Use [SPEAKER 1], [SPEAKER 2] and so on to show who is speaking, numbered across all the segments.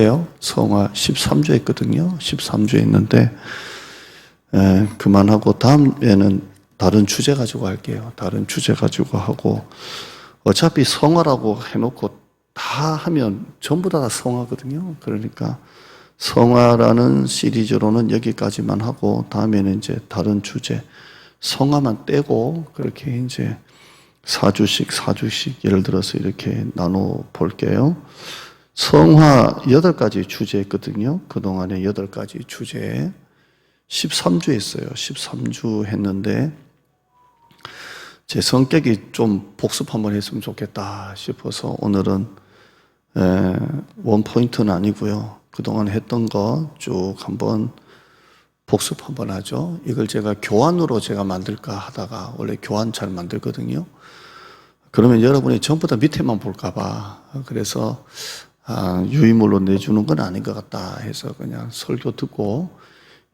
[SPEAKER 1] 할게요. 성화 13주 했거든요. 13주 했는데 그만하고 다음에는 다른 주제 가지고 할게요. 다른 주제 가지고 하고, 어차피 성화라고 해놓고 다 하면 전부 다 성화거든요. 그러니까 성화라는 시리즈로는 여기까지만 하고, 다음에는 이제 다른 주제 성화만 떼고 그렇게 이제 4주씩 예를 들어서 이렇게 나눠 볼게요. 성화 8가지 주제 했거든요. 그동안에 8가지 주제 13주 했어요. 13주 했는데 제 성격이 좀 복습 한번 했으면 좋겠다 싶어서 오늘은 원포인트는 아니고요. 그동안 했던 거 쭉 한번 복습 한번 하죠. 이걸 제가 교환으로 제가 만들까 하다가, 원래 교환 잘 만들거든요. 그러면 여러분이 전부 다 밑에만 볼까봐, 그래서 유의물로 내주는 건 아닌 것 같다 해서 그냥 설교 듣고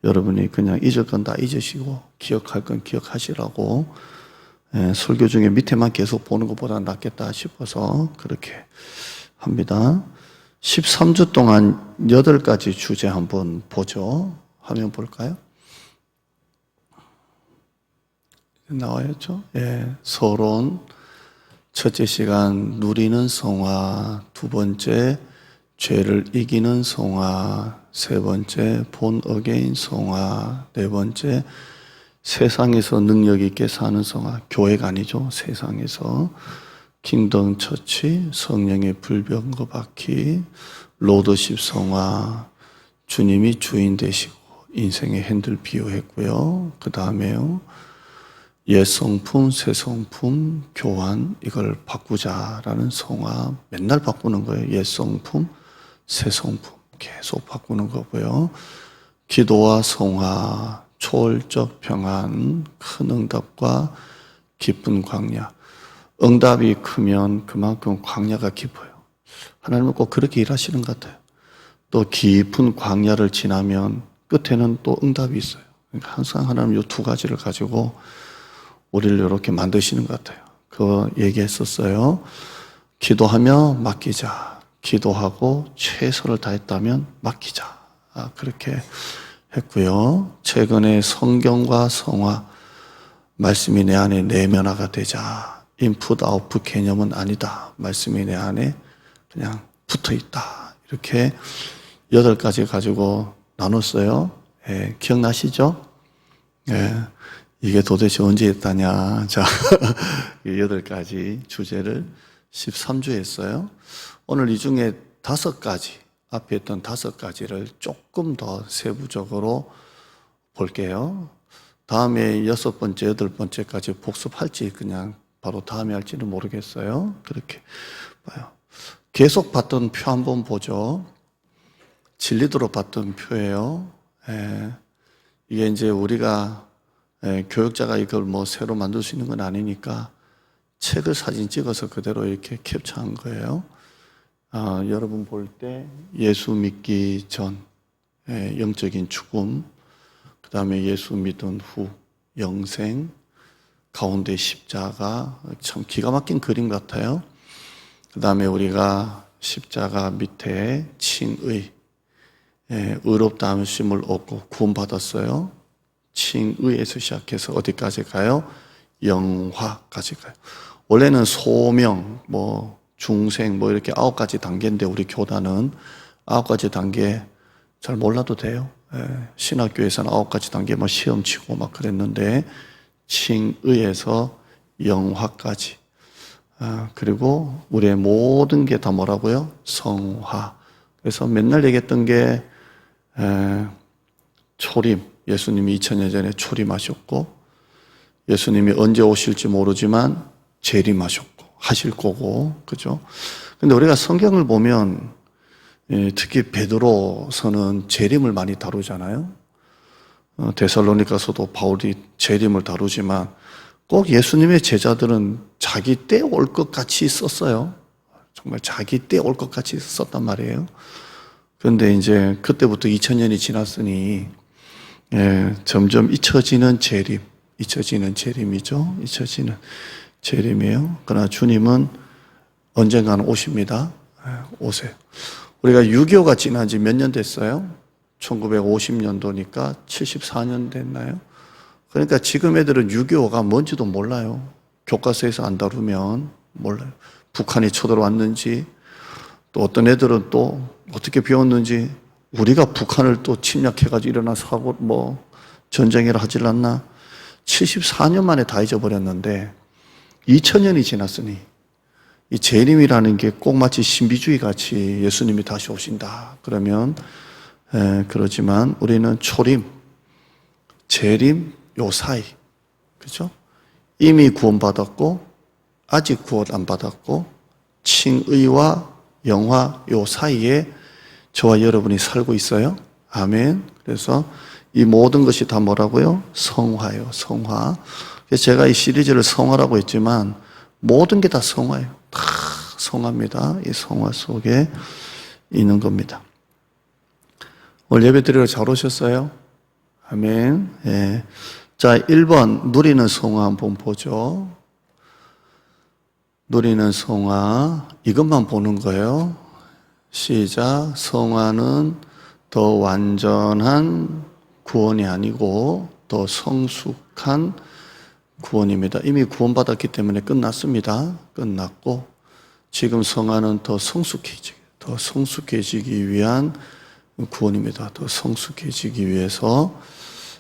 [SPEAKER 1] 여러분이 그냥 잊을 건 다 잊으시고 기억할 건 기억하시라고, 설교 중에 밑에만 계속 보는 것보다 낫겠다 싶어서 그렇게 합니다. 13주 동안 8가지 주제 한번 보죠. 화면 볼까요? 나와야죠. 서론. 첫째 시간 누리는 성화, 두 번째 죄를 이기는 성화, 세 번째 본 어게인 성화, 네 번째 세상에서 능력 있게 사는 성화, 교회가 아니죠. 세상에서 킹덤 처치, 성령의 불병거 받기, 로드십 성화, 주님이 주인 되시고 인생의 핸들 비유했고요. 그 다음에요, 옛 성품, 새 성품, 교환, 이걸 바꾸자라는 성화, 맨날 바꾸는 거예요. 옛 성품, 새 성품 계속 바꾸는 거고요. 기도와 성화, 초월적 평안, 큰 응답과 깊은 광야. 응답이 크면 그만큼 광야가 깊어요. 하나님은 꼭 그렇게 일하시는 것 같아요. 또 깊은 광야를 지나면 끝에는 또 응답이 있어요. 그러니까 항상 하나님 이 두 가지를 가지고 우리를 이렇게 만드시는 것 같아요. 그거 얘기했었어요. 기도하며 맡기자. 기도하고 최선을 다했다면 맡기자. 그렇게 했고요. 최근에 성경과 성화, 말씀이 내 안에 내면화가 되자. 인풋 아웃풋 개념은 아니다. 말씀이 내 안에 그냥 붙어 있다. 이렇게 8가지 가지고 나눴어요. 기억나시죠? 이게 도대체 언제 했다냐. 자, 8가지 주제를 13주 했어요. 오늘 이 중에 5가지, 앞에 했던 5가지를 조금 더 세부적으로 볼게요. 다음에 6번째, 8번째까지 복습할지 그냥 바로 다음에 할지는 모르겠어요. 그렇게 봐요. 계속 봤던 표 한번 보죠. 진리도록 봤던 표예요. 이게 이제 우리가 교육자가 이걸 뭐 새로 만들 수 있는 건 아니니까 책을 사진 찍어서 그대로 이렇게 캡처한 거예요. 여러분 볼 때 예수 믿기 전 영적인 죽음, 그 다음에 예수 믿은 후 영생, 가운데 십자가, 참 기가 막힌 그림 같아요. 그 다음에 우리가 십자가 밑에 칭의, 의롭다 함심을 얻고 구원받았어요. 칭의에서 시작해서 어디까지 가요? 영화까지 가요. 원래는 소명, 중생, 이렇게 9가지 단계인데 우리 교단은 9가지 단계 잘 몰라도 돼요. 신학교에서는 9가지 단계 시험 치고 막 그랬는데, 칭의에서 영화까지. 그리고 우리의 모든 게 다 뭐라고요? 성화. 그래서 맨날 얘기했던 게 초림. 예수님이 2000년 전에 초림하셨고, 예수님이 언제 오실지 모르지만 재림하셨고 하실 거고, 그죠? 근데 우리가 성경을 보면 특히 베드로서는 재림을 많이 다루잖아요. 데살로니가서도 바울이 재림을 다루지만 꼭 예수님의 제자들은 자기 때 올 것 같이 썼어요. 정말 자기 때 올 것 같이 썼단 말이에요. 그런데 이제 그때부터 2000년이 지났으니 점점 잊혀지는 재림이죠. 잊혀지는 재림이에요. 그러나 주님은 언젠가는 오십니다. 오세요. 우리가 6.25가 지난 지 몇 년 됐어요? 1950년도니까 74년 됐나요? 그러니까 지금 애들은 6.25가 뭔지도 몰라요. 교과서에서 안 다루면 몰라요. 북한이 쳐들어왔는지, 또 어떤 애들은 또 어떻게 배웠는지, 우리가 북한을 또 침략해가지고 일어난 사고, 전쟁이라 하질 않나? 74년 만에 다 잊어버렸는데, 2000년이 지났으니, 이 재림이라는 게 꼭 마치 신비주의 같이 예수님이 다시 오신다. 그러면, 그러지만 우리는 초림, 재림, 요 사이. 그죠? 이미 구원받았고, 아직 구원 안 받았고, 칭의와 영화 요 사이에 저와 여러분이 살고 있어요. 아멘. 그래서 이 모든 것이 다 뭐라고요? 성화요, 성화. 그래서 제가 이 시리즈를 성화라고 했지만 모든 게 다 성화예요. 다 성화입니다. 이 성화 속에 있는 겁니다. 오늘 예배 드리러 잘 오셨어요? 아멘. 예. 자, 1번 누리는 성화 한번 보죠. 누리는 성화, 이것만 보는 거예요. 시작. 성화는 더 완전한 구원이 아니고 더 성숙한 구원입니다. 이미 구원받았기 때문에 끝났습니다. 끝났고 지금 성화는 더 성숙해지기 위한 구원입니다. 더 성숙해지기 위해서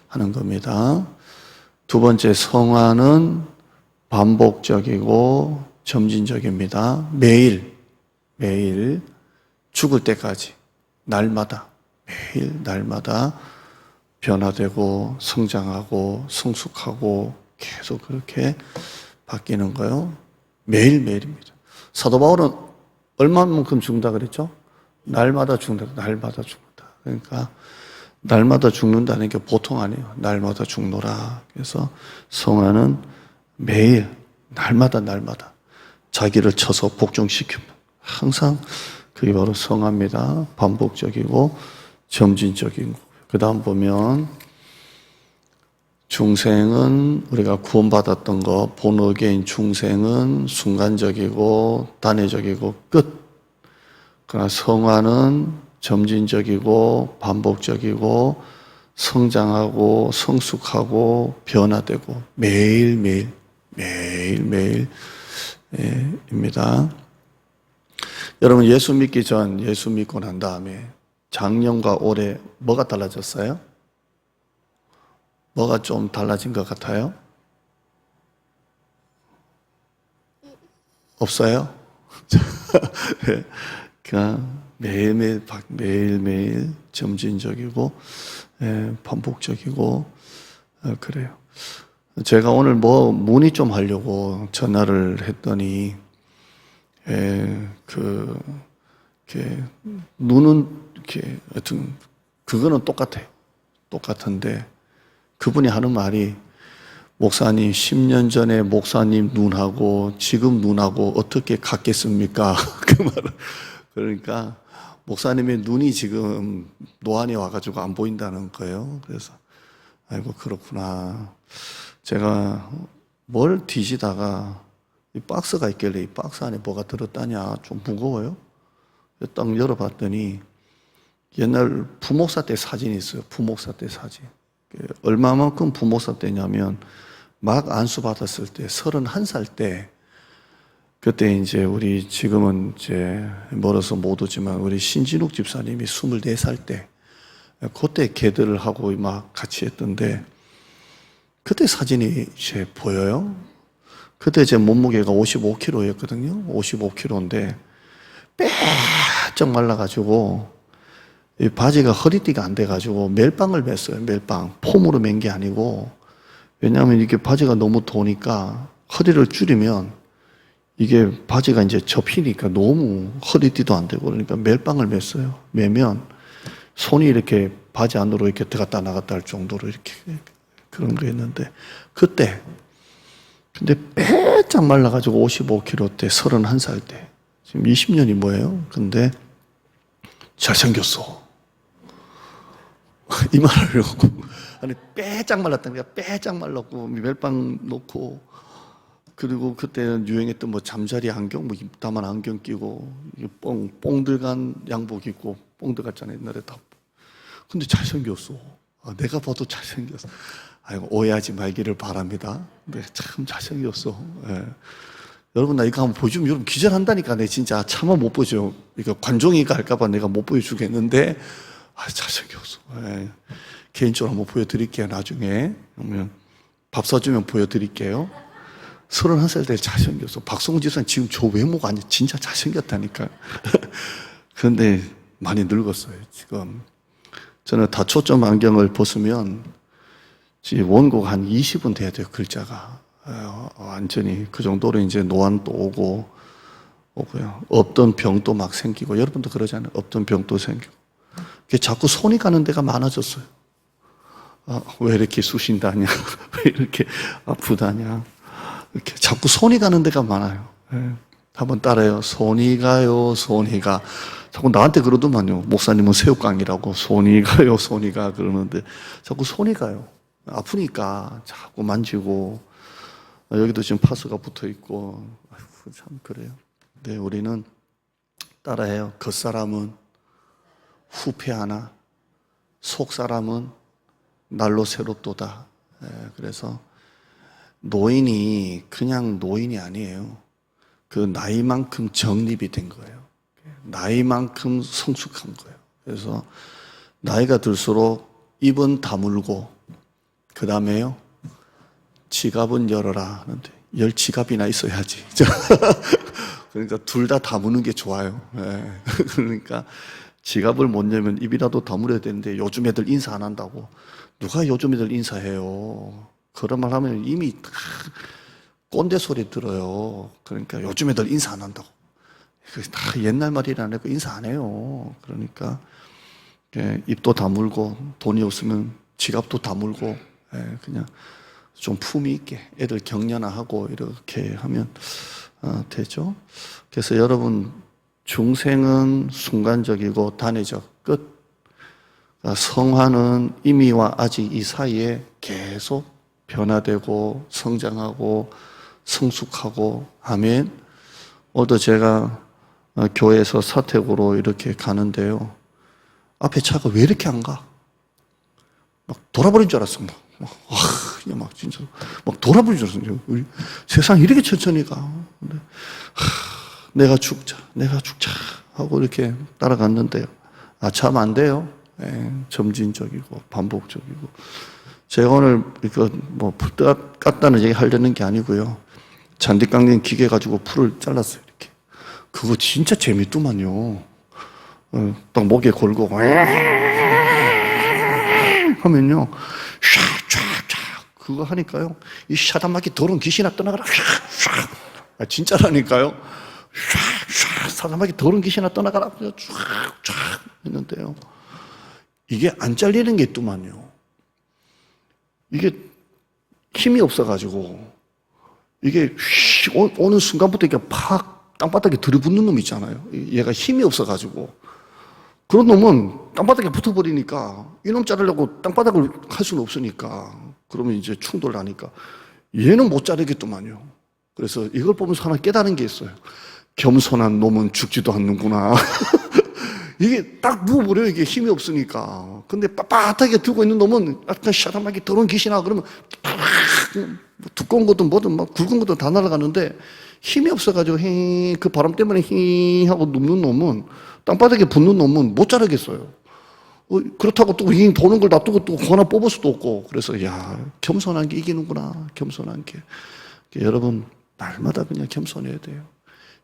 [SPEAKER 1] 하는 겁니다. 두 번째, 성화는 반복적이고 점진적입니다. 매일 죽을 때까지 날마다 변화되고 성장하고 성숙하고 계속 그렇게 바뀌는 거요. 매일매일입니다. 사도 바울은 얼마만큼 죽는다 그랬죠? 날마다 죽는다. 그러니까 날마다 죽는다는 게 보통 아니에요. 날마다 죽노라. 그래서 성화는 매일 날마다 자기를 쳐서 복종시킵니다. 항상 그게 바로 성화입니다. 반복적이고 점진적인 거고요. 그 다음 보면 중생은 우리가 구원받았던 거, 본어게인 중생은 순간적이고 단회적이고 끝. 그러나 성화는 점진적이고 반복적이고 성장하고 성숙하고 변화되고 매일매일 입니다. 여러분, 예수 믿기 전, 예수 믿고 난 다음에 작년과 올해 뭐가 달라졌어요? 뭐가 좀 달라진 것 같아요? 없어요? 그냥 매일매일 점진적이고 반복적이고 그래요. 제가 오늘 문의 좀 하려고 전화를 했더니 눈은 이렇게 하여튼 그거는 똑같아요. 똑같은데 그분이 하는 말이 목사님 10년 전에 목사님 눈하고 지금 눈하고 어떻게 같겠습니까? 그 말을 그러니까 목사님의 눈이 지금 노안이 와가지고 안 보인다는 거예요. 그래서 아이고 그렇구나. 제가 뭘 뒤지다가 이 박스가 있길래 이 박스 안에 뭐가 들었다냐 좀 무거워요. 딱 열어봤더니 옛날 부목사 때 사진이 있어요. 부목사 때 사진. 얼마만큼 부목사 때냐면 막 안수 받았을 때 31살 때 그때 이제 우리 지금은 이제 멀어서 못 오지만 우리 신진욱 집사님이 24살 때 그때 계들을 하고 막 같이 했던데 그때 사진이 이제 보여요. 그때 제 몸무게가 55kg였거든요. 55kg인데 빼쩍 말라가지고 이 바지가 허리띠가 안 돼가지고 멜빵을 맸어요. 멜빵. 폼으로 맨 게 아니고 왜냐하면 이게 바지가 너무 도니까 허리를 줄이면 이게 바지가 이제 접히니까 너무 허리띠도 안 되고 그러니까 멜빵을 맸어요. 매면 손이 이렇게 바지 안으로 이렇게 들어갔다 나갔다 할 정도로 이렇게 그런 거 했는데 그때 근데 빼짝 말라가지고 55kg 때 31살 때 지금 20년이 뭐예요? 근데 잘생겼어. 이 말을 하려고 아니 빼짝 말랐다니까 빼짝 말랐고 멜빵 놓고 그리고 그때는 유행했던 뭐 잠자리 안경, 뭐 입다만 안경 끼고 뽕 들어간 양복 입고 뽕 들어갔잖아요 옛날에 다. 근데 잘생겼어. 내가 봐도 잘생겼어. 아이고 오해하지 말기를 바랍니다. 근데 참 잘생겼어. 예. 여러분 나 이거 한번 보여주면 여러분 기절한다니까. 내 진짜 차마 못 보죠. 이거 관종이가 할까봐 내가 못 보여주겠는데 잘생겼어. 예. 개인적으로 한번 보여드릴게요. 나중에 그러면 밥 사주면 보여드릴게요. 31살 때 잘생겼어. 박성훈 집사님 지금 저 외모가 아니 진짜 잘생겼다니까요. 그런데 많이 늙었어요 지금. 저는 다초점 안경을 벗으면 원고가 한 20은 돼야 돼요 글자가. 완전히 그 정도로 이제 노안도 오고요. 없던 병도 막 생기고, 여러분도 그러잖아요. 없던 병도 생기고. 자꾸 손이 가는 데가 많아졌어요. 왜 이렇게 쑤신다냐? 왜 이렇게 아프다냐? 이렇게 자꾸 손이 가는 데가 많아요. 네. 한번 따라해요. 손이 가요, 손이 가. 자꾸 나한테 그러더만요. 목사님은 새우깡이라고 손이 가요, 손이 가 그러는데 자꾸 손이 가요. 아프니까 자꾸 만지고, 여기도 지금 파스가 붙어 있고, 아이고, 참 그래요. 네, 우리는 따라해요. 겉사람은 후패하나 속사람은 날로 새롭도다. 네, 그래서 노인이 그냥 노인이 아니에요. 그 나이만큼 정립이 된 거예요. 나이만큼 성숙한 거예요. 그래서 나이가 들수록 입은 다물고, 그 다음에요 지갑은 열어라 하는데 열 지갑이나 있어야지. 그러니까 둘 다 다무는 게 좋아요. 네. 그러니까 지갑을 못 열면 입이라도 다물어야 되는데 요즘 애들 인사 안 한다고. 누가 요즘 애들 인사해요? 그런 말 하면 이미 꼰대 소리 들어요. 그러니까 요즘 애들 인사 안 한다고. 다 옛날 말이라니까 인사 안 해요. 그러니까 입도 다물고 돈이 없으면 지갑도 다물고 그냥 좀 품위 있게 애들 격려하고 이렇게 하면 되죠. 그래서 여러분 중생은 순간적이고 단회적 끝. 성화는 이미와 아직 이 사이에 계속 변화되고 성장하고 성숙하고. 아멘. 오늘도 제가 교회에서 사택으로 이렇게 가는데요. 앞에 차가 왜 이렇게 안 가? 막 돌아버린 줄 알았어. 그냥 막 진짜 막 돌아버린 줄 알았어요. 우리 세상이 이렇게 천천히 가. 근데 내가 죽자 하고 이렇게 따라갔는데요. 참 안 돼요. 점진적이고 반복적이고. 제가 오늘 이거 뭐 풀 깠다는 얘기 하려는 게 아니고요. 잔디 깎는 기계 가지고 풀을 잘랐어요. 이렇게. 그거 진짜 재밌더만요. 딱 목에 걸고 하면요. 그거 하니까요. 이 사단마귀 더러운 귀신아 떠나가라. 진짜라니까요. 사단마귀 더러운 귀신아 떠나가라. 쫙 했는데요. 이게 안 잘리는 게 있더만요. 이게 힘이 없어가지고 이게 어느 순간부터 이렇게 팍 땅바닥에 들이붙는 놈 있잖아요. 얘가 힘이 없어가지고 그런 놈은 땅바닥에 붙어버리니까 이놈 자르려고 땅바닥을 할 수는 없으니까 그러면 이제 충돌 나니까 얘는 못 자르겠더만요. 그래서 이걸 보면서 하나 깨달은 게 있어요. 겸손한 놈은 죽지도 않는구나. 이게 딱 누워버려요. 이게 힘이 없으니까. 근데 빳빳하게 들고 있는 놈은 약간 샤라마기 더러운 귀신아 그러면 두꺼운 것도 뭐든 막 굵은 것도 다 날아가는데 힘이 없어가지고 그 바람 때문에 하고 눕는 놈은 땅바닥에 붙는 놈은 못 자르겠어요. 그렇다고 또 도는 걸 놔두고 또 하나 뽑을 수도 없고. 그래서 겸손한 게 이기는구나. 겸손한 게. 여러분 날마다 그냥 겸손해야 돼요.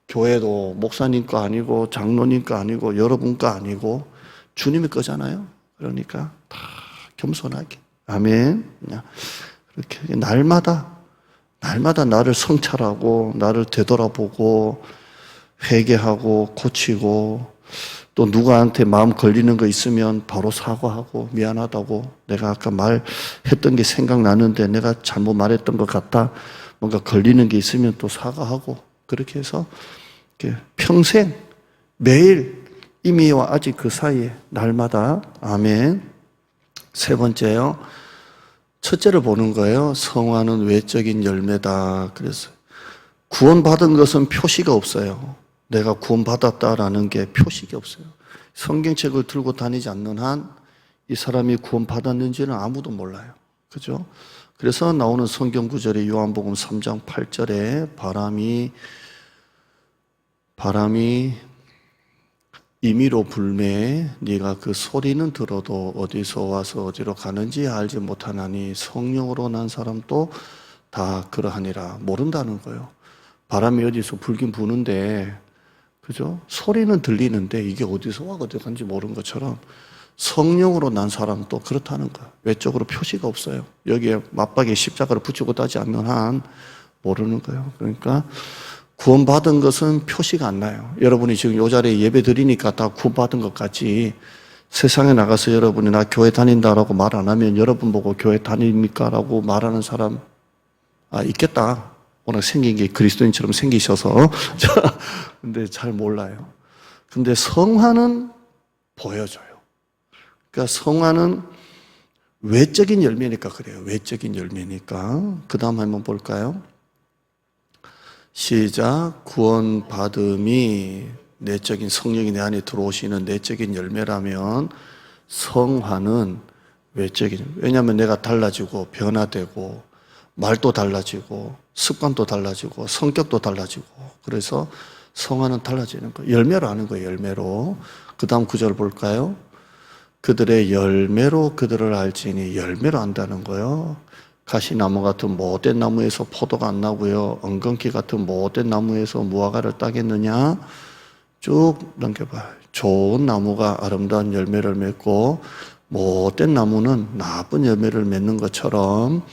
[SPEAKER 1] 교회도 목사님 거 아니고 장로님 거 아니고 여러분 거 아니고 주님의 거잖아요. 그러니까 다 겸손하게. 아멘. 그렇게 날마다 나를 성찰하고 나를 되돌아보고 회개하고 고치고 또 누구한테 마음 걸리는 거 있으면 바로 사과하고 미안하다고 내가 아까 말했던 게 생각나는데 내가 잘못 말했던 것 같다. 뭔가 걸리는 게 있으면 또 사과하고 그렇게 해서 평생 매일 이미와 아직 그 사이에 날마다. 아멘. 세 번째요. 첫째를 보는 거예요. 성화는 외적인 열매다. 그래서 구원받은 것은 표시가 없어요. 내가 구원받았다라는 게 표시가 없어요. 성경책을 들고 다니지 않는 한 이 사람이 구원받았는지는 아무도 몰라요. 그죠? 그래서 나오는 성경 구절이 요한복음 3장 8절에 바람이 임의로 불매 네가 그 소리는 들어도 어디서 와서 어디로 가는지 알지 못하나니 성령으로 난 사람도 다 그러하니라. 모른다는 거예요. 바람이 어디서 불긴 부는데, 그죠? 소리는 들리는데 이게 어디서 와 어디 간지 모르는 것처럼 성령으로 난 사람도 그렇다는 거예요. 외적으로 표시가 없어요. 여기에 맞박에 십자가를 붙이고 따지 않는 한 모르는 거예요. 그러니까 구원받은 것은 표시가 안 나요. 여러분이 지금 이 자리에 예배 드리니까 다 구원받은 것 같지, 세상에 나가서 여러분이 나 교회 다닌다라고 말 안 하면 여러분 보고 교회 다닙니까? 라고 말하는 사람 있겠다. 워낙 생긴 게 그리스도인처럼 생기셔서. 근데 잘 몰라요. 근데 성화는 보여줘요. 그러니까 성화는 외적인 열매니까 그래요. 외적인 열매니까. 그 다음 한번 볼까요? 시작. 구원받음이 내적인 성령이 내 안에 들어오시는 내적인 열매라면 성화는 외적인, 왜냐하면 내가 달라지고 변화되고 말도 달라지고 습관도 달라지고 성격도 달라지고, 그래서 성화는 달라지는 거예요. 열매로 하는 거예요. 열매로. 그 다음 구절 볼까요? 그들의 열매로 그들을 알지니, 열매로 안다는 거예요. 가시나무 같은 못된 나무에서 포도가 안 나고요. 엉겅퀴 같은 못된 나무에서 무화과를 따겠느냐? 쭉 넘겨봐요. 좋은 나무가 아름다운 열매를 맺고 못된 나무는 나쁜 열매를 맺는 것처럼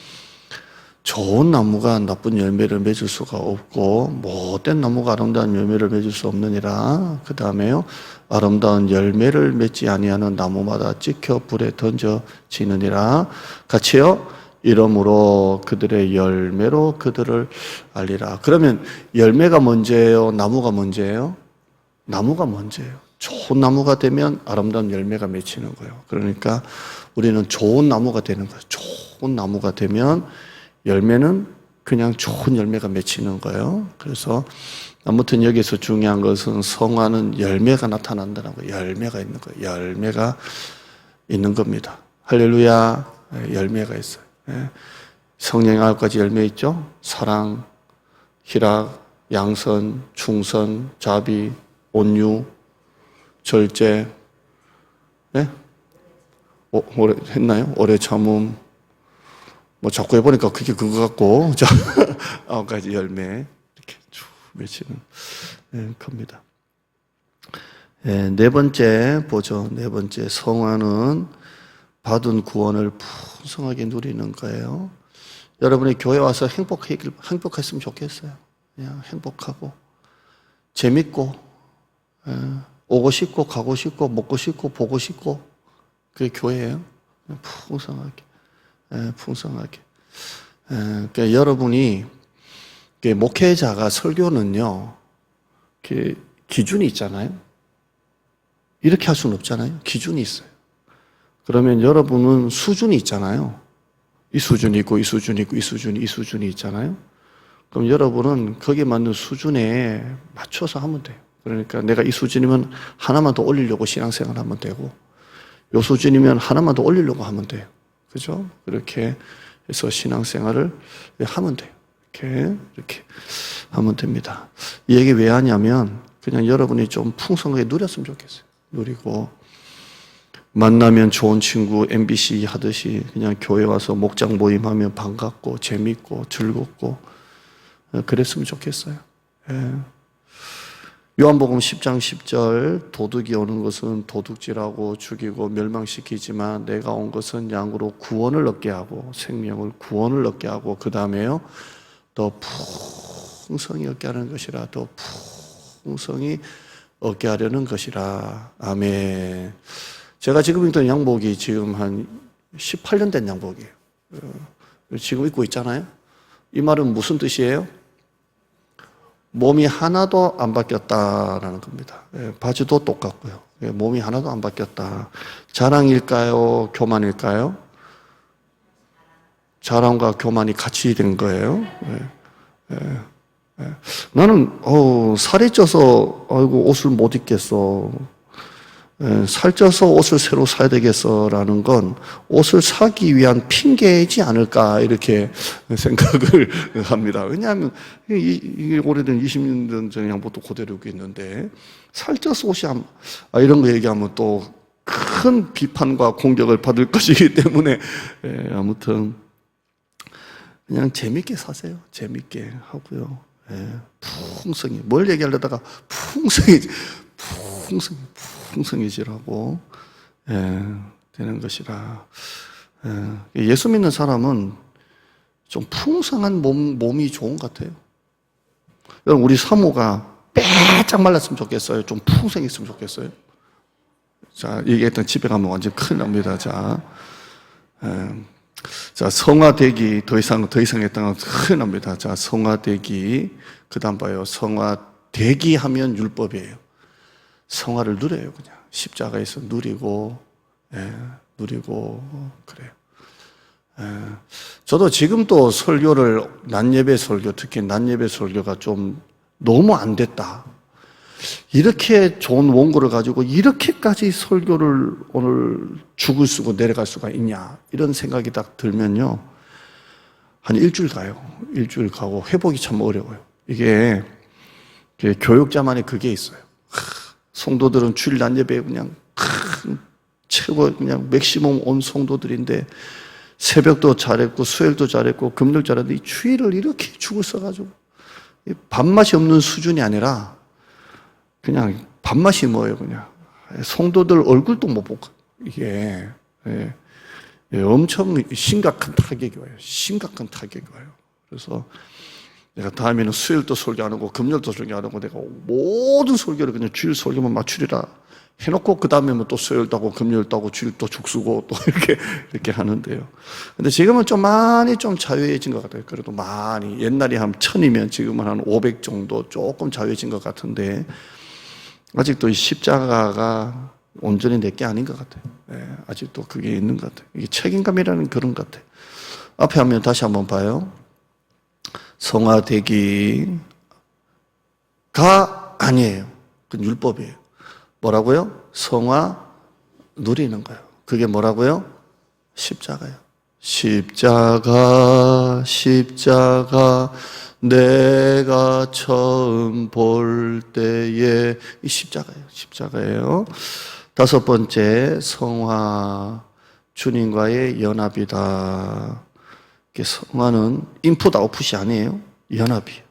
[SPEAKER 1] 좋은 나무가 나쁜 열매를 맺을 수가 없고 못된 나무가 아름다운 열매를 맺을 수 없느니라. 그 다음에요. 아름다운 열매를 맺지 아니하는 나무마다 찍혀 불에 던져지느니라. 같이요. 이러므로 그들의 열매로 그들을 알리라. 그러면 열매가 먼저예요? 나무가 먼저예요? 나무가 먼저예요. 좋은 나무가 되면 아름다운 열매가 맺히는 거예요. 그러니까 우리는 좋은 나무가 되는 거예요. 좋은 나무가 되면 열매는 그냥 좋은 열매가 맺히는 거예요. 그래서 아무튼 여기서 중요한 것은 성화는 열매가 나타난다는 거예요. 열매가 있는 거예요. 열매가 있는 겁니다. 할렐루야. 열매가 있어요. 성령의 9가지 열매 있죠? 사랑, 희락, 양선, 충선, 자비, 온유, 절제, 네? 오래 했나요? 오래 참음. 뭐 자꾸 해보니까 그게 그거 같고, 자, 9가지 열매 이렇게 쭉 맺히는 겁니다. 네 번째 보죠. 네 번째, 성화는 받은 구원을 풍성하게 누리는 거예요. 여러분이 교회 와서 행복했으면 좋겠어요. 그냥 행복하고 재밌고, 오고 싶고 가고 싶고 먹고 싶고 보고 싶고, 그게 교회예요. 풍성하게. 풍성하게. 그러니까 여러분이, 목회자가 설교는요, 기준이 있잖아요. 이렇게 할 수는 없잖아요. 기준이 있어요. 그러면 여러분은 수준이 있잖아요. 이 수준이 있고, 이 수준이 있고, 이 수준이 있잖아요. 그럼 여러분은 거기에 맞는 수준에 맞춰서 하면 돼요. 그러니까 내가 이 수준이면 하나만 더 올리려고 신앙생활 하면 되고, 이 수준이면 하나만 더 올리려고 하면 돼요. 그죠? 그렇게 해서 신앙생활을 하면 돼요. 이렇게 하면 됩니다. 이 얘기 왜 하냐면, 그냥 여러분이 좀 풍성하게 누렸으면 좋겠어요. 누리고, 만나면 좋은 친구 MBC 하듯이 그냥 교회 와서 목장 모임하면 반갑고 재밌고 즐겁고 그랬으면 좋겠어요. 요한복음 10장 10절, 도둑이 오는 것은 도둑질하고 죽이고 멸망시키지만 내가 온 것은 양으로 구원을 얻게 하고 생명을 구원을 얻게 하고, 그 다음에요, 더 풍성히 얻게 하는 것이라. 더 풍성히 얻게 하려는 것이라. 아멘. 제가 지금 입던 양복이 지금 한 18년 된 양복이에요. 지금 입고 있잖아요. 이 말은 무슨 뜻이에요? 몸이 하나도 안 바뀌었다라는 겁니다. 바지도 똑같고요. 몸이 하나도 안 바뀌었다. 자랑일까요? 교만일까요? 자랑과 교만이 같이 된 거예요. 나는 살이 쪄서 아이고 옷을 못 입겠어. 살쪄서 옷을 새로 사야 되겠어라는 건 옷을 사기 위한 핑계이지 않을까 이렇게 생각을 합니다. 왜냐하면 이게 오래된 20년 전 양복도 그대로 입고 있는데 살쪄서 옷이 이런 거 얘기하면 또 큰 비판과 공격을 받을 것이기 때문에 아무튼 그냥 재밌게 사세요. 재밌게 하고요. 풍성히 뭘 얘기하려다가 풍성해지라고 되는 것이라. 예수 믿는 사람은 좀 풍성한 몸이 좋은 것 같아요. 여러분 우리 사모가 빼짝 말랐으면 좋겠어요. 좀 풍성했으면 좋겠어요. 자, 얘기했던 집에 가면 완전 큰일 납니다. 자, 성화되기 더 이상 했다가 큰일 납니다. 자, 성화되기. 그 다음 봐요. 성화되기 하면 율법이에요. 성화를 누려요, 그냥. 십자가에서 누리고, 그래요. 저도 지금도 설교를, 낮예배 설교, 특히 낮예배 설교가 좀 너무 안 됐다. 이렇게 좋은 원고를 가지고 이렇게까지 설교를 오늘 죽을 쓰고 내려갈 수가 있냐 이런 생각이 딱 들면요 한 일주일 가요. 일주일 가고 회복이 참 어려워요. 이게 교육자만의 그게 있어요. 성도들은 주일 낮 예배에 그냥 최고 그냥 맥시멈 온 성도들인데 새벽도 잘했고 수요일도 잘했고 금요일 잘했는데 이 주일을 이렇게 죽을 써가지고 밥맛이 없는 수준이 아니라 그냥 밥맛이 뭐예요, 그냥. 성도들 얼굴도 못 보고. 이게, 엄청 심각한 타격이 와요. 심각한 타격이 와요. 그래서 내가 다음에는 수요일도 설교 안 하고, 금요일도 설교 안 하고, 내가 모든 설교를 그냥 주일 설교만 맞추리라 해놓고, 그 다음에 또 수요일도 하고, 금요일도 하고, 주일도 죽쓰고, 또 이렇게 하는데요. 근데 지금은 좀 많이 좀 자유해진 것 같아요. 그래도 많이. 옛날에 한 1000이면 지금은 한 500 정도 조금 자유해진 것 같은데, 아직도 이 십자가가 온전히 내게 아닌 것 같아요. 아직도 그게 있는 것 같아요. 이게 책임감이라는 그런 것 같아요. 앞에 하면 다시 한번 봐요. 성화되기가 아니에요. 그건 율법이에요. 뭐라고요? 성화 누리는 거예요. 그게 뭐라고요? 십자가예요. 십자가 내가 처음 볼 때에 이 십자가예요. 다섯 번째 성화 주님과의 연합이다. 성화는 인풋 아웃풋이 아니에요. 연합이에요.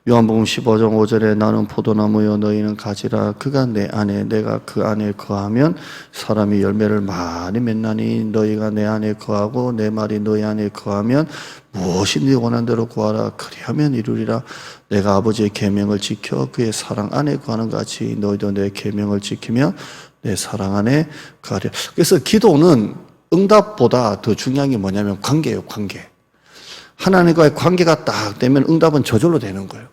[SPEAKER 1] 요한복음 15장 5절에 나는 포도나무요 너희는 가지라 그가 내 안에 내가 그 안에 거하면 사람이 열매를 많이 맺나니 너희가 내 안에 거하고 내 말이 너희 안에 거하면 무엇이 네 원하는 대로 구하라 그리하면 이루리라. 내가 아버지의 계명을 지켜 그의 사랑 안에 거하는 같이 너희도 내 계명을 지키면 내 사랑 안에 거하리라. 그래서 기도는 응답보다 더 중요한 게 뭐냐면 관계예요. 관계. 하나님과의 관계가 딱 되면 응답은 저절로 되는 거예요.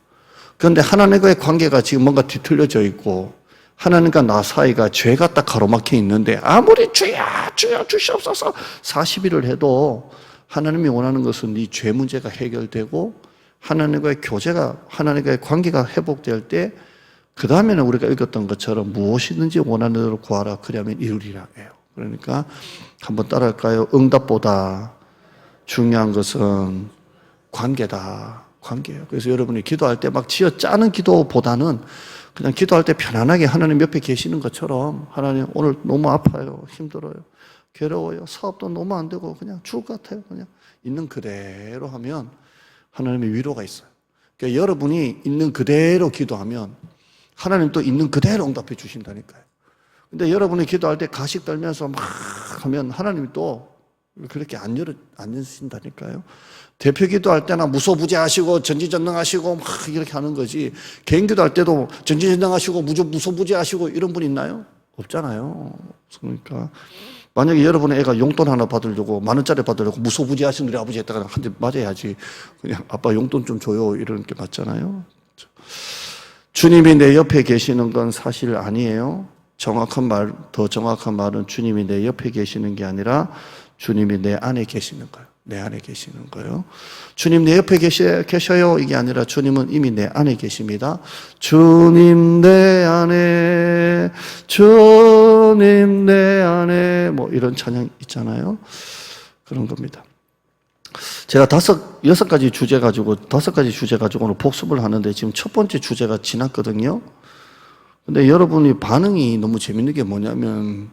[SPEAKER 1] 그런데 하나님과의 관계가 지금 뭔가 뒤틀려져 있고 하나님과 나 사이가 죄가 딱 가로막혀 있는데 아무리 주여 주시옵소서 40일을 해도 하나님이 원하는 것은 네 죄 문제가 해결되고 하나님과의 교제가 하나님과의 관계가 회복될 때 그 다음에는 우리가 읽었던 것처럼 무엇이든지 원하는 대로 구하라 그러면 이루리라 해요. 그러니까 한번 따라할까요? 응답보다 중요한 것은 관계다. 관계예요. 그래서 여러분이 기도할 때 막 지어 짜는 기도보다는 그냥 기도할 때 편안하게 하나님 옆에 계시는 것처럼 하나님 오늘 너무 아파요. 힘들어요. 괴로워요. 사업도 너무 안 되고 그냥 죽을 것 같아요. 그냥 있는 그대로 하면 하나님의 위로가 있어요. 그러니까 여러분이 있는 그대로 기도하면 하나님 또 있는 그대로 응답해 주신다니까요. 근데 여러분이 기도할 때 가식 떨면서 막 하면 하나님이 또 그렇게 안 여신다니까요. 대표 기도할 때나 무소부재하시고 전지전능하시고 막 이렇게 하는 거지. 개인 기도할 때도 전지전능하시고 무소부재하시고 이런 분 있나요? 없잖아요. 그러니까 만약에 여러분의 애가 용돈 하나 받으려고 10,000원짜리 받으려고 무소부재하신 우리 아버지 했다가 한 대 맞아야지. 그냥 아빠 용돈 좀 줘요 이런 게 맞잖아요. 주님이 내 옆에 계시는 건 사실 아니에요. 더 정확한 말은 주님이 내 옆에 계시는 게 아니라 주님이 내 안에 계시는 거예요. 내 안에 계시는 거예요. 주님 내 옆에 계셔요. 이게 아니라 주님은 이미 내 안에 계십니다. 주님 내 안에, 주님 내 안에, 뭐 이런 찬양 있잖아요. 그런 겁니다. 제가 6가지 주제 가지고 오늘 복습을 하는데 지금 첫 번째 주제가 지났거든요. 근데 여러분이 반응이 너무 재밌는 게 뭐냐면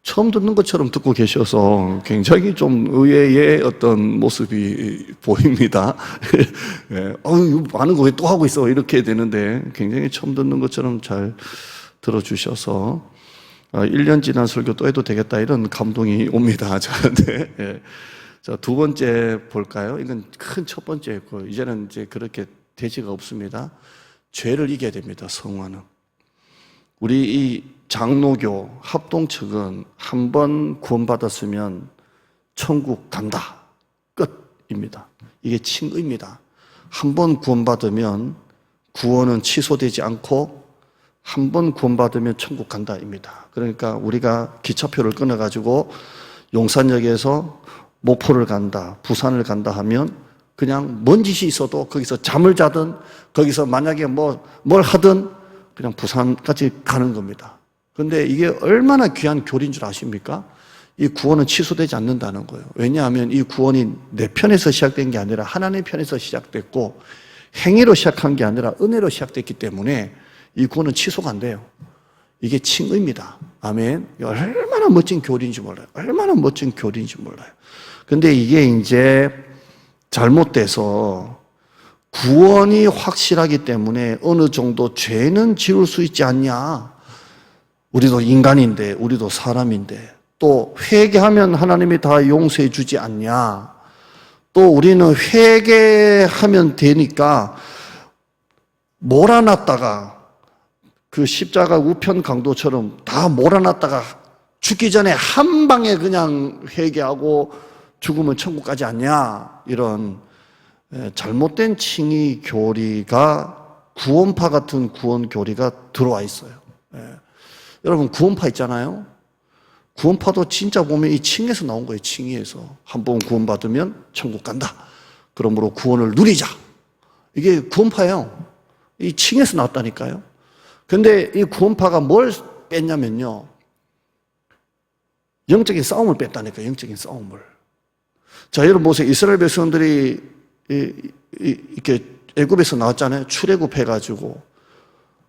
[SPEAKER 1] 처음 듣는 것처럼 듣고 계셔서 굉장히 좀 의외의 어떤 모습이 보입니다. 예, 많은 거 왜 또 하고 있어? 이렇게 되는데 굉장히 처음 듣는 것처럼 잘 들어주셔서 1년 지난 설교 또 해도 되겠다 이런 감동이 옵니다. 저한테. 예. 자, 두 번째 볼까요? 이건 큰 첫 번째였고 이제는 이제 그렇게 대지가 없습니다. 죄를 이겨야 됩니다. 성화는. 우리 이 장로교 합동측은 한 번 구원받았으면 천국 간다. 끝입니다. 이게 칭의입니다. 한 번 구원받으면 구원은 취소되지 않고 한 번 구원받으면 천국 간다입니다. 그러니까 우리가 기차표를 끊어가지고 용산역에서 목포를 간다, 부산을 간다 하면 그냥 먼 짓이 있어도 거기서 잠을 자든 거기서 만약에 뭘 하든 그냥 부산까지 가는 겁니다. 그런데 이게 얼마나 귀한 교리인 줄 아십니까? 이 구원은 취소되지 않는다는 거예요. 왜냐하면 이 구원이 내 편에서 시작된 게 아니라 하나님 편에서 시작됐고 행위로 시작한 게 아니라 은혜로 시작됐기 때문에 이 구원은 취소가 안 돼요. 이게 칭의입니다. 아멘. 얼마나 멋진 교리인지 몰라요. 얼마나 멋진 교리인지 몰라요. 근데 이게 이제 잘못돼서 구원이 확실하기 때문에 어느 정도 죄는 지을 수 있지 않냐. 우리도 인간인데, 우리도 사람인데, 또 회개하면 하나님이 다 용서해 주지 않냐. 또 우리는 회개하면 되니까 몰아놨다가 그 십자가 우편 강도처럼 다 몰아놨다가 죽기 전에 한 방에 그냥 회개하고 죽으면 천국 가지 않냐. 이런 잘못된 칭의 교리가 구원파 같은 구원 교리가 들어와 있어요. 여러분 구원파 있잖아요. 구원파도 진짜 보면 이 칭에서 나온 거예요. 칭의에서 한 번 구원받으면 천국 간다. 그러므로 구원을 누리자. 이게 구원파예요. 이 칭에서 나왔다니까요. 근데 이 구원파가 뭘 뺐냐면요, 영적인 싸움을 뺐다니까요. 영적인 싸움을. 자, 여러분 보세요. 이스라엘 백성들이 이렇게 애굽에서 나왔잖아요. 출애굽해가지고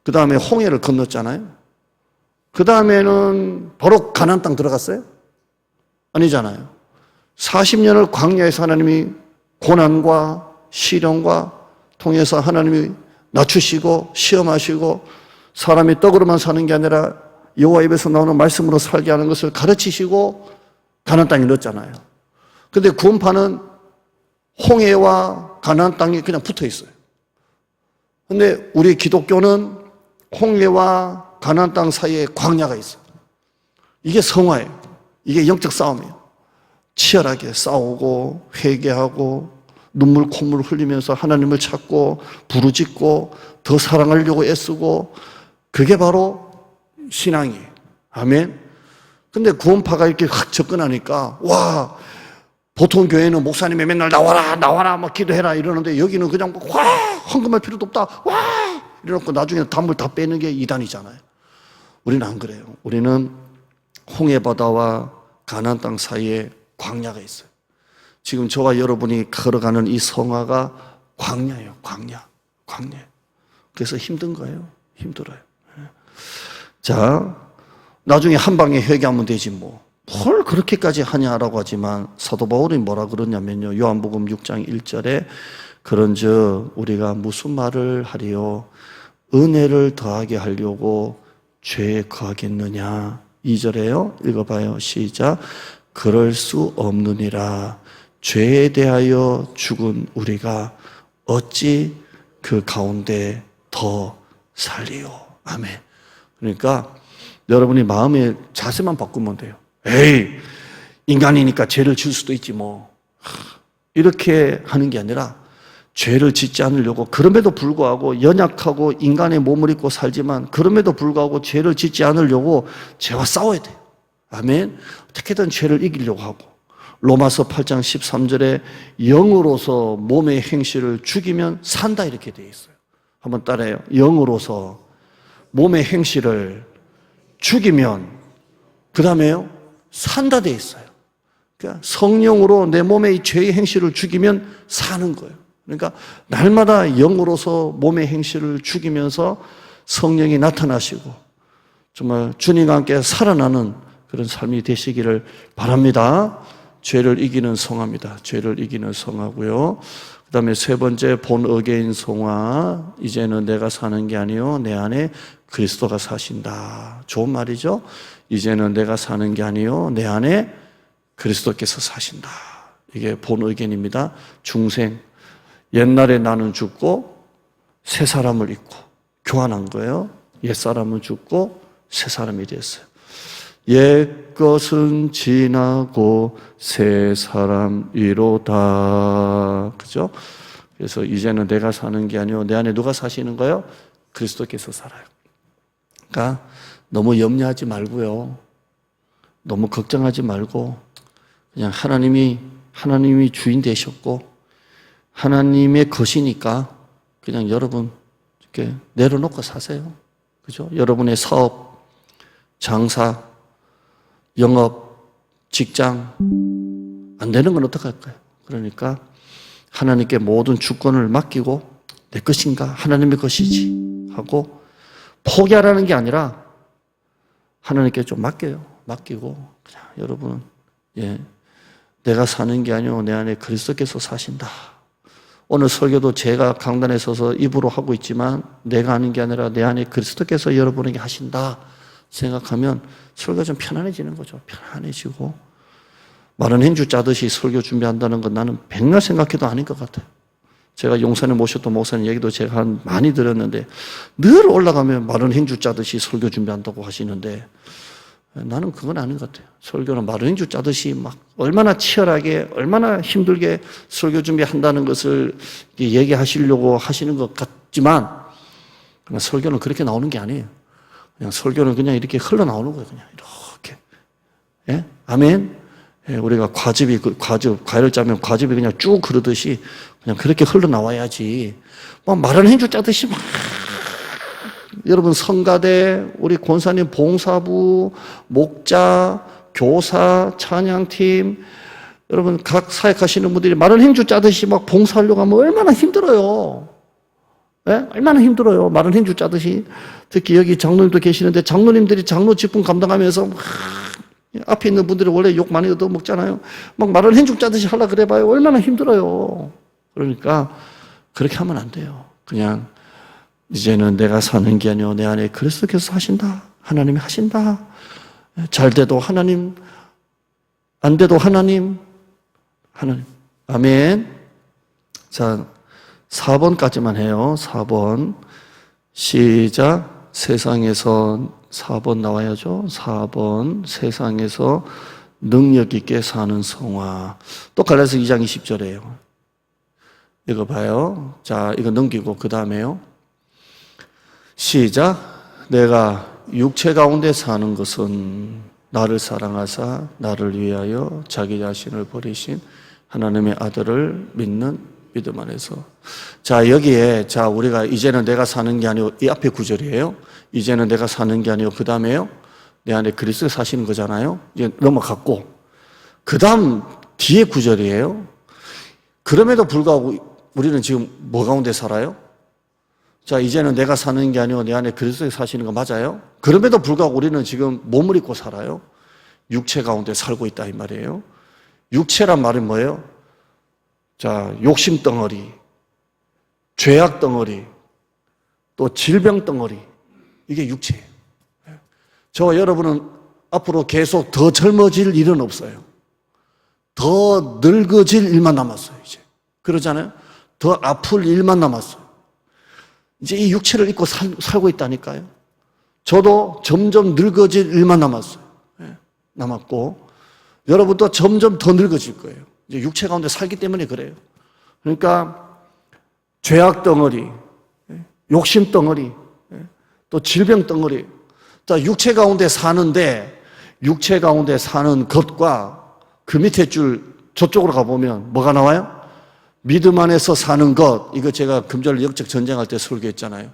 [SPEAKER 1] 그 다음에 홍해를 건넜잖아요. 그 다음에는 바로 가나안 땅 들어갔어요? 아니잖아요. 40년을 광야에서 하나님이 고난과 시련과 통해서 하나님이 낮추시고 시험하시고 사람이 떡으로만 사는 게 아니라 여호와 입에서 나오는 말씀으로 살게 하는 것을 가르치시고 가나안 땅에 넣었잖아요. 근데 구원파는 홍해와 가나안 땅이 그냥 붙어 있어요. 근데 우리 기독교는 홍해와 가나안 땅 사이에 광야가 있어요. 이게 성화예요. 이게 영적 싸움이에요. 치열하게 싸우고 회개하고 눈물 콧물 흘리면서 하나님을 찾고 부르짖고 더 사랑하려고 애쓰고 그게 바로 신앙이에요. 아멘. 근데 구원파가 이렇게 확 접근하니까 와, 보통 교회는 목사님이 맨날 나와라 막 기도해라 이러는데 여기는 그냥 와, 헌금할 필요도 없다. 와, 이래놓고 나중에 단물 다 빼는 게 이단이잖아요. 우리는 안 그래요. 우리는 홍해바다와 가나안 땅 사이에 광야가 있어요. 지금 저와 여러분이 걸어가는 이 성화가 광야예요. 광야. 그래서 힘든 거예요. 힘들어요. 자, 나중에 한 방에 회개하면 되지 뭐. 뭘 그렇게까지 하냐라고 하지만 사도 바울이 뭐라 그러냐면요. 요한복음 6장 1절에 그런즉 우리가 무슨 말을 하리요? 은혜를 더하게 하려고 죄에 거하겠느냐? 2절에요. 읽어봐요. 시작. 그럴 수 없느니라. 죄에 대하여 죽은 우리가 어찌 그 가운데 더 살리요? 아멘. 그러니까 여러분이 마음의 자세만 바꾸면 돼요. 에이, 인간이니까 죄를 지을 수도 있지 뭐. 이렇게 하는 게 아니라 죄를 짓지 않으려고, 그럼에도 불구하고 연약하고 인간의 몸을 입고 살지만 그럼에도 불구하고 죄를 짓지 않으려고 죄와 싸워야 돼요. 아멘. 어떻게든 죄를 이기려고 하고 로마서 8장 13절에 영으로서 몸의 행실을 죽이면 산다 이렇게 되어 있어요. 한번 따라해요. 영으로서 몸의 행실을 죽이면 그 다음에요 산다 되어 있어요. 그러니까 성령으로 내 몸의 죄의 행실을 죽이면 사는 거예요. 그러니까 날마다 영으로서 몸의 행실을 죽이면서 성령이 나타나시고 정말 주님과 함께 살아나는 그런 삶이 되시기를 바랍니다. 죄를 이기는 성화입니다. 죄를 이기는 성화고요. 그 다음에 세 번째 본 어게인 성화. 이제는 내가 사는 게 아니요 내 안에 그리스도가 사신다. 좋은 말이죠. 이제는 내가 사는 게 아니요 내 안에 그리스도께서 사신다. 이게 본 의견입니다. 중생. 옛날에 나는 죽고 새 사람을 입고 교환한 거예요. 옛 사람은 죽고 새 사람이 됐어요. 옛 것은 지나고 새 사람이로다. 그죠? 그래서 이제는 내가 사는 게 아니고 내 안에 누가 사시는 거예요? 그리스도께서 살아요. 그러니까 너무 염려하지 말고요. 너무 걱정하지 말고 그냥 하나님이 주인 되셨고 하나님의 것이니까 그냥 여러분 이렇게 내려놓고 사세요. 그죠? 여러분의 사업, 장사, 영업, 직장 안 되는 건 어떡할까요? 그러니까 하나님께 모든 주권을 맡기고 내 것인가? 하나님의 것이지 하고 포기하라는 게 아니라 하나님께 좀 맡겨요. 맡기고 그냥 여러분 내가 사는 게 아니고 내 안에 그리스도께서 사신다. 오늘 설교도 제가 강단에 서서 입으로 하고 있지만 내가 하는 게 아니라 내 안에 그리스도께서 여러분에게 하신다 생각하면 설교가 좀 편안해지는 거죠. 편안해지고 마른 행주 짜듯이 설교 준비한다는 건 나는 백날 생각해도 아닌 것 같아요. 제가 용산에 모셨던 목사님 얘기도 제가 많이 들었는데 늘 올라가면 마른 행주 짜듯이 설교 준비한다고 하시는데 나는 그건 아닌 것 같아요. 설교는 마른 행주 짜듯이 막 얼마나 치열하게 얼마나 힘들게 설교 준비한다는 것을 얘기하시려고 하시는 것 같지만 그냥 설교는 그렇게 나오는 게 아니에요. 그냥 설교는 그냥 이렇게 흘러나오는 거예요. 그냥 이렇게. 예? 아멘? 예, 우리가 과일을 짜면 과즙이 그냥 쭉 흐르듯이 그냥 그렇게 흘러나와야지. 막 마른 행주 짜듯이 막. 여러분 성가대, 우리 권사님 봉사부, 목자, 교사, 찬양팀, 여러분 각 사역하시는 분들이 마른 행주 짜듯이 막 봉사하려고 하면 얼마나 힘들어요. 네? 얼마나 힘들어요. 마른 행주 짜듯이. 특히 여기 장로님도 계시는데 장로님들이 장로 직분 감당하면서 앞에 있는 분들이 원래 욕 많이 얻어먹잖아요. 막 마른 행주 짜듯이 하려고 그래봐요. 얼마나 힘들어요. 그러니까 그렇게 하면 안 돼요. 그냥 이제는 내가 사는 게 아니고 내 안에 그리스도께서 하신다. 하나님이 하신다. 잘 돼도 하나님, 안 돼도 하나님. 아멘. 자, 4번까지만 해요. 4번. 시작. 세상에서 4번 나와야죠. 4번. 세상에서 능력 있게 사는 성화. 또 갈라디아서 2장 20절이에요. 이거 봐요. 자, 이거 넘기고 그 다음에요. 시작. 내가 육체 가운데 사는 것은 나를 사랑하사 나를 위하여 자기 자신을 버리신 하나님의 아들을 믿는 믿음 안에서. 자, 여기에 우리가 이제는 내가 사는 게 아니고 이 앞에 구절이에요. 이제는 내가 사는 게 아니고 그 다음에요. 내 안에 그리스도 사시는 거잖아요. 이제 넘어갔고 그 다음 뒤에 구절이에요. 그럼에도 불구하고 우리는 지금 뭐 가운데 살아요? 자, 이제는 내가 사는 게 아니고 내 안에 그리스도에 사시는 거 맞아요? 그럼에도 불구하고 우리는 지금 몸을 입고 살아요. 육체 가운데 살고 있다 이 말이에요. 육체란 말은 뭐예요? 자, 욕심 덩어리, 죄악 덩어리, 또 질병 덩어리. 이게 육체예요. 저와 여러분은 앞으로 계속 더 젊어질 일은 없어요. 더 늙어질 일만 남았어요, 이제. 그러잖아요? 더 아플 일만 남았어요. 이제 이 육체를 입고 살고 있다니까요. 저도 점점 늙어질 일만 남았어요. 남았고, 여러분도 점점 더 늙어질 거예요. 이제 육체 가운데 살기 때문에 그래요. 그러니까, 죄악 덩어리, 욕심 덩어리, 또 질병 덩어리. 자, 육체 가운데 사는데, 육체 가운데 사는 것과 그 밑에 줄 저쪽으로 가보면 뭐가 나와요? 믿음 안에서 사는 것. 이거 제가 금절 역적 전쟁할 때 설교했잖아요.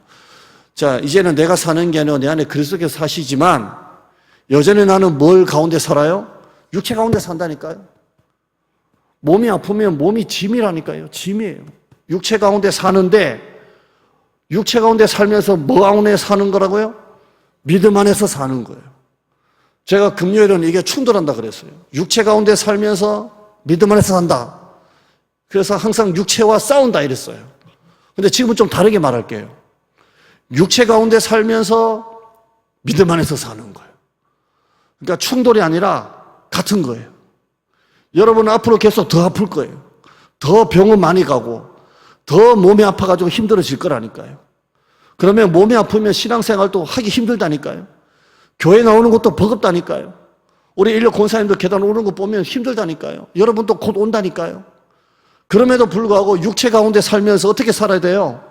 [SPEAKER 1] 자, 이제는 내가 사는 게 아니라 내 안에 그리스도께서 사시지만 여전히 나는 뭘 가운데 살아요? 육체 가운데 산다니까요. 몸이 아프면 몸이 짐이라니까요. 짐이에요. 육체 가운데 사는데 육체 가운데 살면서 뭐 가운데 사는 거라고요? 믿음 안에서 사는 거예요. 제가 금요일은 이게 충돌한다 그랬어요. 육체 가운데 살면서 믿음 안에서 산다. 그래서 항상 육체와 싸운다 이랬어요. 근데 지금은 좀 다르게 말할게요. 육체 가운데 살면서 믿음 안에서 사는 거예요. 그러니까 충돌이 아니라 같은 거예요. 여러분은 앞으로 계속 더 아플 거예요. 더 병원 많이 가고 더 몸이 아파가지고 힘들어질 거라니까요. 그러면 몸이 아프면 신앙생활도 하기 힘들다니까요. 교회 나오는 것도 버겁다니까요. 우리 인력 권사님들 계단 오는 거 보면 힘들다니까요. 여러분도 곧 온다니까요. 그럼에도 불구하고 육체 가운데 살면서 어떻게 살아야 돼요?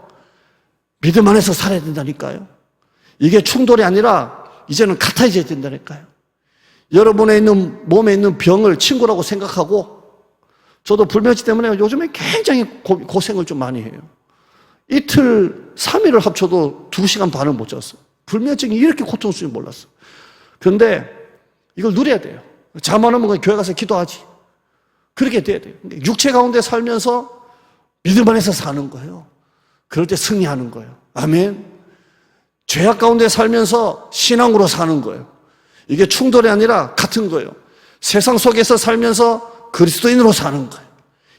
[SPEAKER 1] 믿음 안에서 살아야 된다니까요. 이게 충돌이 아니라 이제는 같아져야 된다니까요. 여러분의 있는 몸에 있는 병을 친구라고 생각하고, 저도 불면증 때문에 요즘에 굉장히 고생을 좀 많이 해요. 이틀, 3일을 합쳐도 2시간 반을 못 잤어요. 불면증이 이렇게 고통스러운지 몰랐어요. 그런데 이걸 누려야 돼요. 잠 안 오면 그냥 교회 가서 기도하지. 그렇게 돼야 돼요. 육체 가운데 살면서 믿음 안에서 사는 거예요. 그럴 때 승리하는 거예요. 아멘. 죄악 가운데 살면서 신앙으로 사는 거예요. 이게 충돌이 아니라 같은 거예요. 세상 속에서 살면서 그리스도인으로 사는 거예요.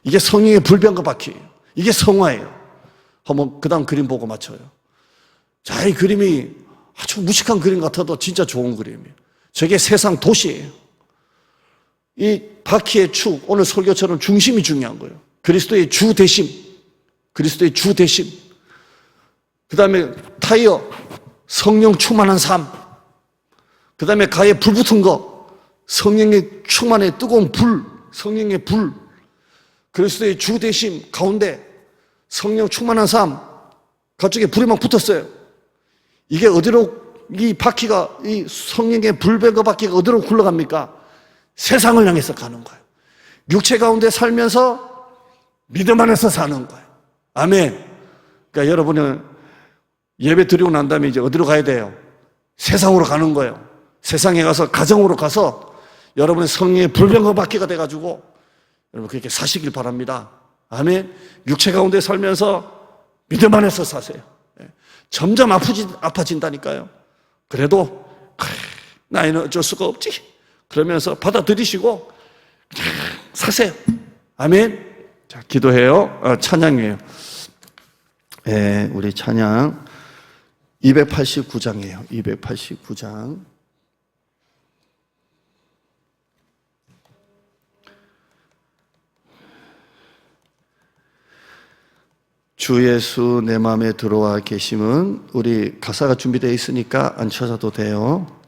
[SPEAKER 1] 이게 성령의 불변과 바퀴예요. 이게 성화예요. 한번 그 다음 그림 보고 맞춰요. 자, 이 그림이 아주 무식한 그림 같아도 진짜 좋은 그림이에요. 저게 세상 도시예요. 이 바퀴의 축, 오늘 설교처럼 중심이 중요한 거예요. 그리스도의 주 대심, 그리스도의 주 대심. 그 다음에 타이어, 성령 충만한 삶. 그 다음에 가에 불 붙은 거, 성령의 충만의 뜨거운 불, 성령의 불. 그리스도의 주 대심 가운데 성령 충만한 삶, 가쪽에 불이 막 붙었어요. 이게 어디로, 이 바퀴가, 이 성령의 불변과 바퀴가 어디로 굴러갑니까? 세상을 향해서 가는 거예요. 육체 가운데 살면서 믿음 안에서 사는 거예요. 아멘. 그러니까 여러분은 예배 드리고 난 다음에 이제 어디로 가야 돼요? 세상으로 가는 거예요. 세상에 가서, 가정으로 가서 여러분의 성령의 불변과 바퀴가 돼가지고 여러분 그렇게 사시길 바랍니다. 아멘. 육체 가운데 살면서 믿음 안에서 사세요. 점점 아파진다니까요. 그래도 나이는 어쩔 수가 없지. 그러면서 받아들이시고 사세요. 아멘. 자, 기도해요. 찬양이에요. 우리 찬양 289장이에요. 289장. 주 예수 내 마음에 들어와 계심은, 우리 가사가 준비되어 있으니까 안 찾아도 돼요.